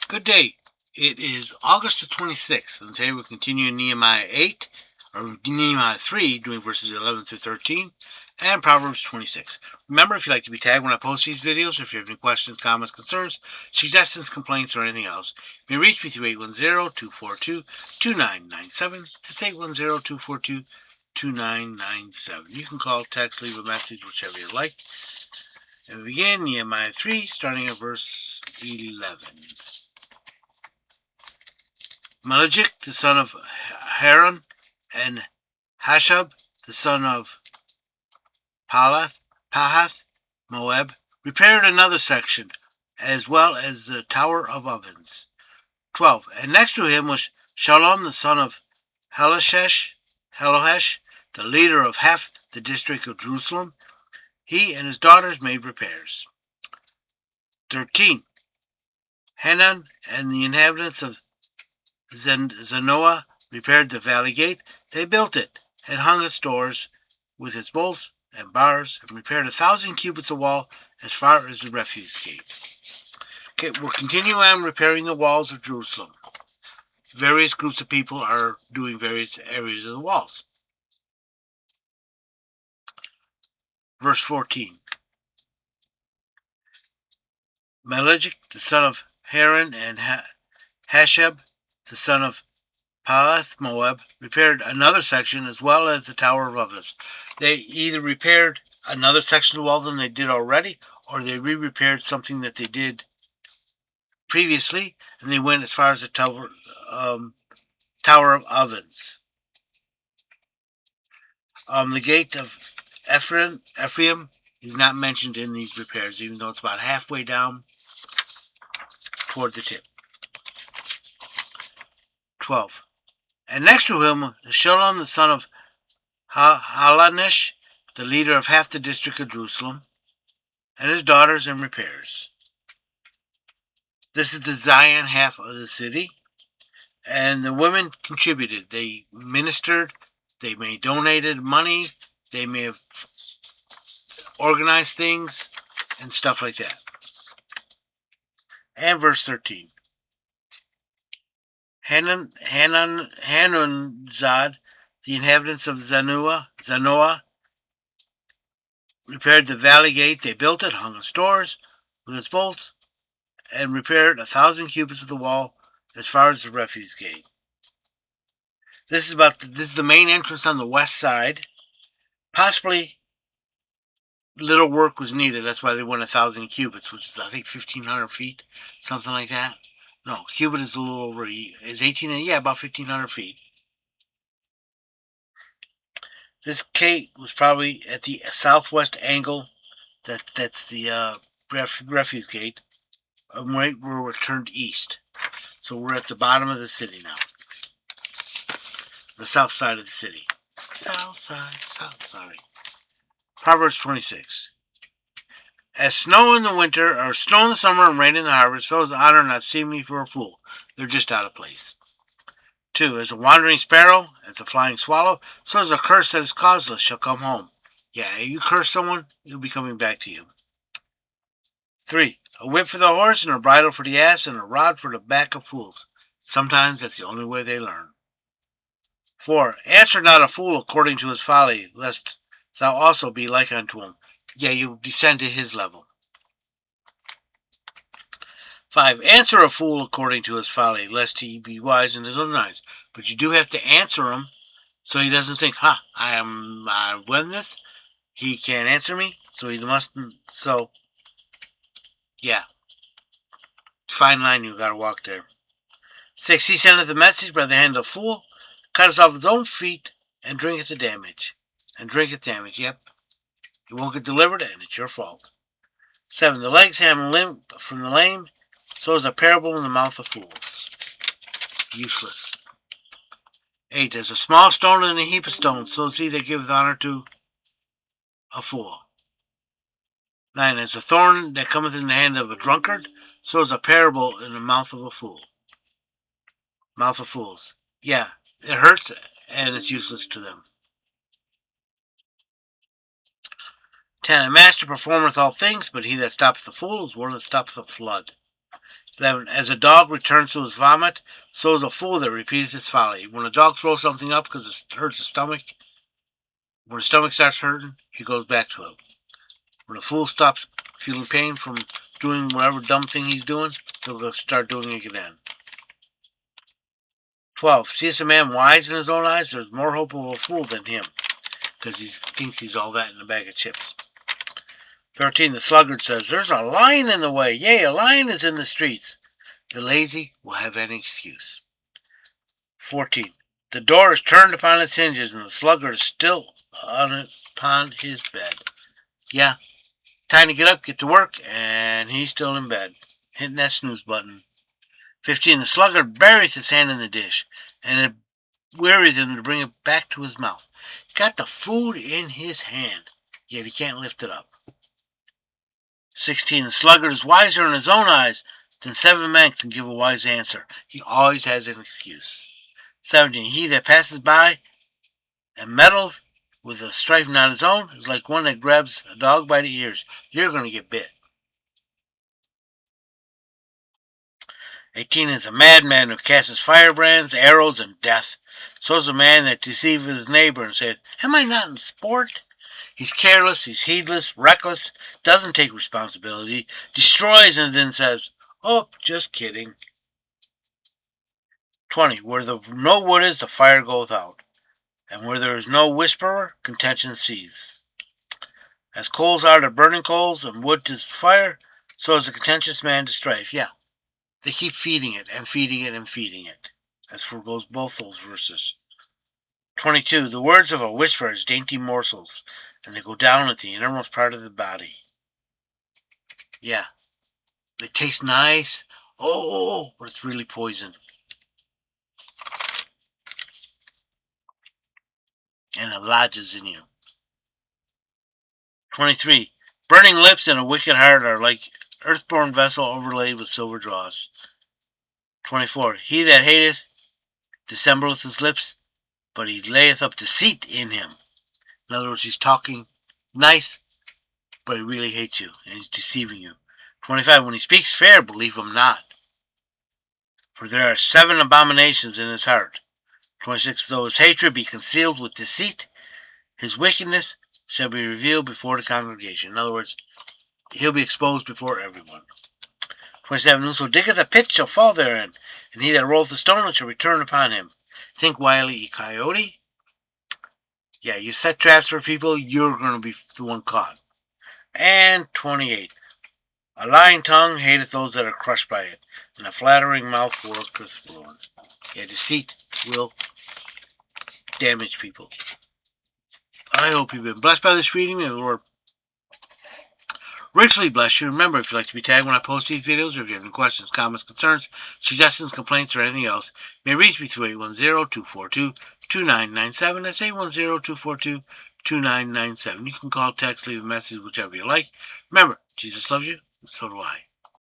Good day. It is August the 26th, and today we're continuing Nehemiah 8, or Nehemiah 3, doing verses 11 through 13, and Proverbs 26. Remember, if you'd like to be tagged when I post these videos, if you have any questions, comments, concerns, suggestions, complaints, or anything else, you may reach me through 810-242-2997. That's 810-242-2997. You can call, text, leave a message, whichever you like. And we begin Nehemiah 3, starting at verse 11. Melechik, the son of Haran, and Hashab, the son of Pahath Moab, repaired another section, as well as the Tower of Ovens. 12. And next to him was Shalom, the son of Halohesh, the leader of half the district of Jerusalem. He and his daughters made repairs. 13. Hanan and the inhabitants of Zanoah repaired the valley gate. They built it and hung its doors with its bolts and bars, and repaired 1,000 cubits of wall as far as the refuse gate. Okay, we're continuing on repairing the walls of Jerusalem. Various groups of people are doing various areas of the walls. Verse 14. Melechik, the son of Haran, and Hashab, the son of Pahath Moab, repaired another section as well as the Tower of Ovens. They either repaired another section of the wall than they did already, or they re-repaired something that they did previously, and they went as far as the Tower of Ovens. The gate of Ephraim is not mentioned in these repairs, even though it's about halfway down toward the tip. 12. And next to him, Shalom, the son of Halanesh, the leader of half the district of Jerusalem, and his daughters in repairs. This is the Zion half of the city, and the women contributed. They ministered, they may have donated money, they may have organized things, and stuff like that. And verse 13. Hanunzad, the inhabitants of Zanoah, repaired the valley gate. They built it, hung its doors with its bolts, and repaired 1,000 cubits of the wall as far as the refuse gate. This is the main entrance on the west side. Possibly little work was needed. That's why they went 1,000 cubits, which is I think 1,500 feet, something like that. No, cubit is a little over. Is 18? Yeah, about 1,500 feet. This gate was probably at the southwest angle. That's the refuse gate, right where it turned east. So we're at the bottom of the city now. The south side of the city. South side. Proverbs 26. As snow in the winter, or snow in the summer and rain in the harvest, so is honor not seemly for a fool. They're just out of place. 2. As a wandering sparrow, as a flying swallow, so is a curse that is causeless shall come home. Yeah, you curse someone, it'll be coming back to you. 3. A whip for the horse, and a bridle for the ass, and a rod for the back of fools. Sometimes that's the only way they learn. 4. Answer not a fool according to his folly, lest thou also be like unto him. Yeah, you descend to his level. 5. Answer a fool according to his folly, lest he be wise in his own eyes. But you do have to answer him, so he doesn't think, I win this. He can't answer me, so he mustn't. So, yeah. Fine line you gotta walk there. 6. He sendeth a message by the hand of a fool, cutteth off his own feet, and drinketh the damage. Yep. He won't get delivered, and it's your fault. 7. The legs have limp from the lame, so is a parable in the mouth of fools. Useless. 8. As a small stone in a heap of stones, so is he that giveth honor to a fool. 9. As a thorn that cometh in the hand of a drunkard, so is a parable in the mouth of a fool. Mouth of fools. Yeah, it hurts, and it's useless to them. 10. A master performeth all things, but he that stoppeth the fool is one that stoppeth the flood. 11. As a dog returns to his vomit, so is a fool that repeats his folly. When a dog throws something up because it hurts his stomach, when his stomach starts hurting, he goes back to it. When a fool stops feeling pain from doing whatever dumb thing he's doing, he'll start doing it again. 12. Seest a man wise in his own eyes, there's more hope of a fool than him, because he thinks he's all that in a bag of chips. 13. The sluggard says, there's a lion in the way. Yea, a lion is in the streets. The lazy will have an excuse. 14. The door is turned upon its hinges, and the sluggard is still upon his bed. Yeah, time to get up, get to work, and he's still in bed, hitting that snooze button. 15. The sluggard buries his hand in the dish, and it wearies him to bring it back to his mouth. Got the food in his hand, yet he can't lift it up. 16. The sluggard is wiser in his own eyes than 7 men can give a wise answer. He always has an excuse. 17. He that passes by and meddles with a strife not his own is like one that grabs a dog by the ears. You're going to get bit. 18 is a madman who casts firebrands, arrows, and death. So is a man that deceiveth his neighbor and saith, am I not in sport? He's careless, he's heedless, reckless, doesn't take responsibility, destroys, and then says, oh, just kidding. 20. Where no wood is, the fire goeth out, and where there is no whisperer, contention ceases. As coals are to burning coals, and wood to fire, so is a contentious man to strife. Yeah, they keep feeding it, and feeding it, and feeding it. As foregoes both those verses. 22. The words of a whisperer is dainty morsels, and they go down at the innermost part of the body. Yeah, they taste nice, but it's really poison. And it lodges in you. 23. Burning lips and a wicked heart are like earthborn vessel overlaid with silver dross. 24. He that hateth dissembleth his lips, but he layeth up deceit in him. In other words, he's talking nice, but he really hates you, and he's deceiving you. 25. When he speaks fair, believe him not, for there are 7 abominations in his heart. 26. Though his hatred be concealed with deceit, his wickedness shall be revealed before the congregation. In other words, he'll be exposed before everyone. 27. Whoso diggeth a pit shall fall therein, and he that rolleth a stone shall return upon him. Think wily, ye coyote. Yeah, you set traps for people, you're going to be the one caught. And 28. A lying tongue hateth those that are crushed by it, and a flattering mouth worketh ruin. Yeah, deceit will damage people. I hope you've been blessed by this reading, and the Lord richly bless you. Remember, if you'd like to be tagged when I post these videos, or if you have any questions, comments, concerns, suggestions, complaints, or anything else, you may reach me through 810-242-2997. That's 810-242-2997. You can call, text, leave a message, whichever you like. Remember, Jesus loves you, and so do I.